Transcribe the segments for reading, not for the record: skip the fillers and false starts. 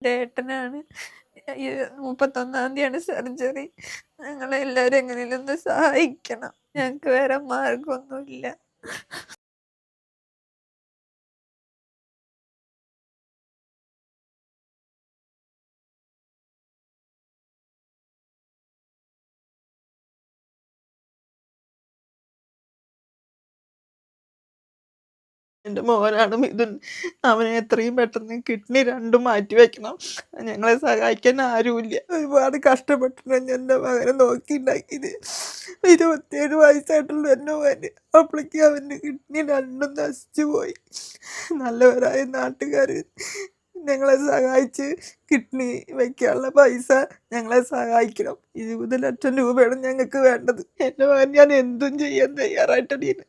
എൻ്റെ ഏട്ടനാണ്. ഈ 31-ാം തീയതിയാണ് സർജറി. ഞങ്ങളെല്ലാവരും എങ്ങനെയും ഒന്ന് സഹായിക്കണം. ഞങ്ങൾക്ക് വേറെ മാർഗമൊന്നുമില്ല. എൻ്റെ മോനാണ് മിഥുൻ. അവനെ എത്രയും പെട്ടെന്ന് കിഡ്നി രണ്ടും മാറ്റി വെക്കണം. ഞങ്ങളെ സഹായിക്കാൻ ആരുമില്ല. ഒരുപാട് കഷ്ടപ്പെട്ടിട്ടാണ് എൻ്റെ മകനെ നോക്കിയിട്ടുണ്ടാക്കിയത്. 27 വയസ്സായിട്ടുള്ള എൻ്റെ മോന്. അപ്പോഴേക്കും അവൻ്റെ കിഡ്നി രണ്ടും നശിച്ചു പോയി. നല്ലവരായ നാട്ടുകാർ ഞങ്ങളെ സഹായിച്ച് കിഡ്നി വയ്ക്കാനുള്ള പൈസ ഞങ്ങളെ സഹായിക്കണം. 20 ലക്ഷം രൂപയാണ് ഞങ്ങൾക്ക് വേണ്ടത്. എൻ്റെ മകൻ ഞാൻ എന്തും ചെയ്യാൻ തയ്യാറായിട്ടാണ്.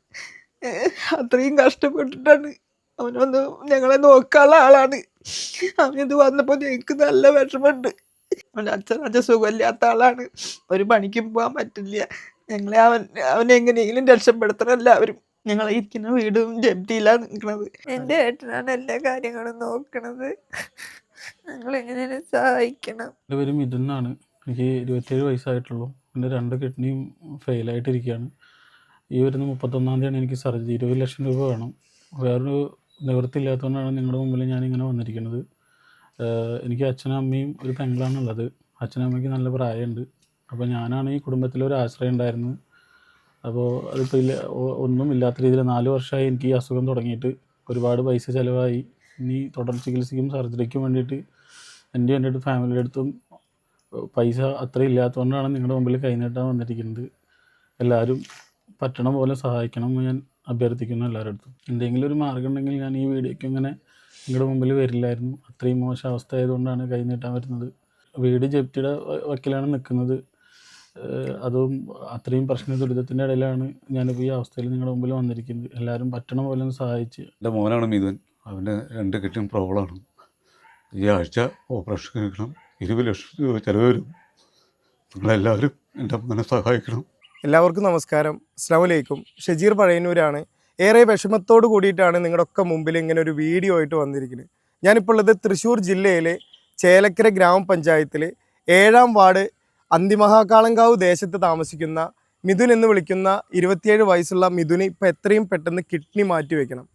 അത്രയും കഷ്ടപ്പെട്ടിട്ടാണ് അവനൊന്ന് ഞങ്ങളെ നോക്കാനുള്ള ആളാണ്. അവനിത് വന്നപ്പോൾ ഞങ്ങൾക്ക് നല്ല വിഷമമുണ്ട്. അവൻ്റെ അച്ഛൻ സുഖമില്ലാത്ത ആളാണ്. ഒരു പണിക്കും പോകാൻ പറ്റില്ല. ഞങ്ങളെ അവനെങ്ങനെയെങ്കിലും രക്ഷപ്പെടുത്തണം എല്ലാവരും. ഞങ്ങൾ ഇരിക്കുന്ന വീടും ജപ്തിയിലാണ് നിൽക്കുന്നത്. എൻ്റെ ഏട്ടനാണ് എല്ലാ കാര്യങ്ങളും നോക്കണത്. ഞങ്ങളെങ്ങനെയാണ് സഹായിക്കണം. എൻ്റെ പേര് മിഥുൻ എന്നാണ്. എനിക്ക് 27 വയസ്സായിട്ടുള്ളൂ. എൻ്റെ 2 കിഡ്നിയും ഫെയിലായിട്ടിരിക്കുകയാണ്. ഈ വരുന്ന 31-ാം തീയതിയാണ് എനിക്ക് സർജറി. 20 ലക്ഷം രൂപ വേണം. വേറൊരു നിവൃത്തിയില്ലാത്തതുകൊണ്ടാണ് നിങ്ങളുടെ മുമ്പിൽ ഞാനിങ്ങനെ വന്നിരിക്കുന്നത്. എനിക്ക് അച്ഛനും അമ്മയും ഒരു പെങ്ങളാണുള്ളത്. അച്ഛനും അമ്മയ്ക്ക് നല്ല പ്രായമുണ്ട്. അപ്പോൾ ഞാനാണ് ഈ കുടുംബത്തിലൊരു ആശ്രയം ഉണ്ടായിരുന്നത്. അപ്പോൾ അതിപ്പോൾ ഒന്നും ഇല്ലാത്ത രീതിയിൽ 4 വർഷമായി എനിക്ക് ഈ അസുഖം തുടങ്ങിയിട്ട്. ഒരുപാട് പൈസ ചിലവായി. ഇനി തുടർ ചികിത്സയ്ക്കും സർജറിക്കും വേണ്ടിയിട്ട് എൻ്റെ അടുത്ത് ഫാമിലിയുടെ അടുത്തും പൈസ അത്ര ഇല്ലാത്തതുകൊണ്ടാണ് നിങ്ങളുടെ മുമ്പിൽ കൈനീട്ടാൻ വന്നിരിക്കുന്നത്. എല്ലാവരും പറ്റണ പോലെ സഹായിക്കണം ഞാൻ അഭ്യർത്ഥിക്കുന്നു എല്ലാവരുടെ അടുത്തും. എന്തെങ്കിലും ഒരു മാർഗ്ഗം ഉണ്ടെങ്കിൽ ഞാൻ ഈ വീഡിയോയ്ക്ക് ഇങ്ങനെ നിങ്ങളുടെ മുമ്പിൽ വരില്ലായിരുന്നു. അത്രയും മോശം അവസ്ഥ ആയതുകൊണ്ടാണ് കൈനീട്ടാൻ വരുന്നത്. വീട് ജപ്തിയുടെ വക്കിലാണ് നിൽക്കുന്നത്. അതും അത്രയും പ്രശ്ന ദുരിതത്തിൻ്റെ ഇടയിലാണ് ഞാനിപ്പോൾ ഈ അവസ്ഥയിൽ നിങ്ങളുടെ മുമ്പിൽ വന്നിരിക്കുന്നത്. എല്ലാവരും പറ്റണ പോലെ ഒന്ന് സഹായിച്ച്. എൻ്റെ മോനാണ് മിഥുൻ. അവൻ്റെ 2 കിഡ്നി പ്രോബ്ലമാണ്. ഈ ആഴ്ച ഓപ്പറേഷൻ കഴിക്കണം. 20 ലക്ഷം രൂപ ചിലവ് വരും. നിങ്ങളെല്ലാവരും എൻ്റെ മോനെ സഹായിക്കണം. എല്ലാവർക്കും നമസ്കാരം. അസ്സലാമു അലൈക്കും. ഷജീർ പഴയന്നൂരാണ്. ഏറെ വിഷമത്തോട് കൂടിയിട്ടാണ് നിങ്ങളുടെയൊക്കെ മുമ്പിൽ ഇങ്ങനെ ഒരു വീഡിയോ ആയിട്ട് വന്നിരിക്കുന്നത്. ഞാനിപ്പോൾ ഉള്ളത് തൃശ്ശൂർ ജില്ലയിലെ ചേലക്കര ഗ്രാമപഞ്ചായത്തിൽ 7-ാം വാർഡ് അന്തിമഹാകാളങ്കാവ് ദേശത്ത് താമസിക്കുന്ന മിഥുൻ എന്ന് വിളിക്കുന്ന 27 വയസ്സുള്ള മിഥുന് ഇപ്പോൾ എത്രയും പെട്ടെന്ന് കിഡ്നി മാറ്റി വയ്ക്കണം.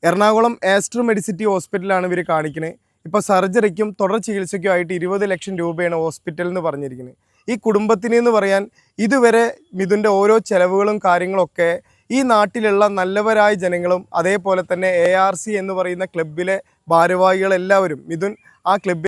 എറണാകുളം ആസ്ട്രോ മെഡിസിറ്റി ഹോസ്പിറ്റലാണ് ഇവർ കാണിക്കുന്നത്. ഇപ്പോൾ സർജറിക്കും തുടർ ചികിത്സയ്ക്കും ആയിട്ട് 20 ലക്ഷം രൂപയാണ് ഹോസ്പിറ്റലിൽ നിന്ന് പറഞ്ഞിരിക്കുന്നത്. ഈ കുടുംബത്തിന് എന്ന് പറയാൻ ഇതുവരെ മിഥുൻ്റെ ഓരോ ചെലവുകളും കാര്യങ്ങളൊക്കെ ഈ നാട്ടിലുള്ള നല്ലവരായ ജനങ്ങളും അതേപോലെ തന്നെ ARC എന്ന് പറയുന്ന ക്ലബിലെ ഭാരവാഹികളെല്ലാവരും മിഥുൻ ആ ക്ലബിൽ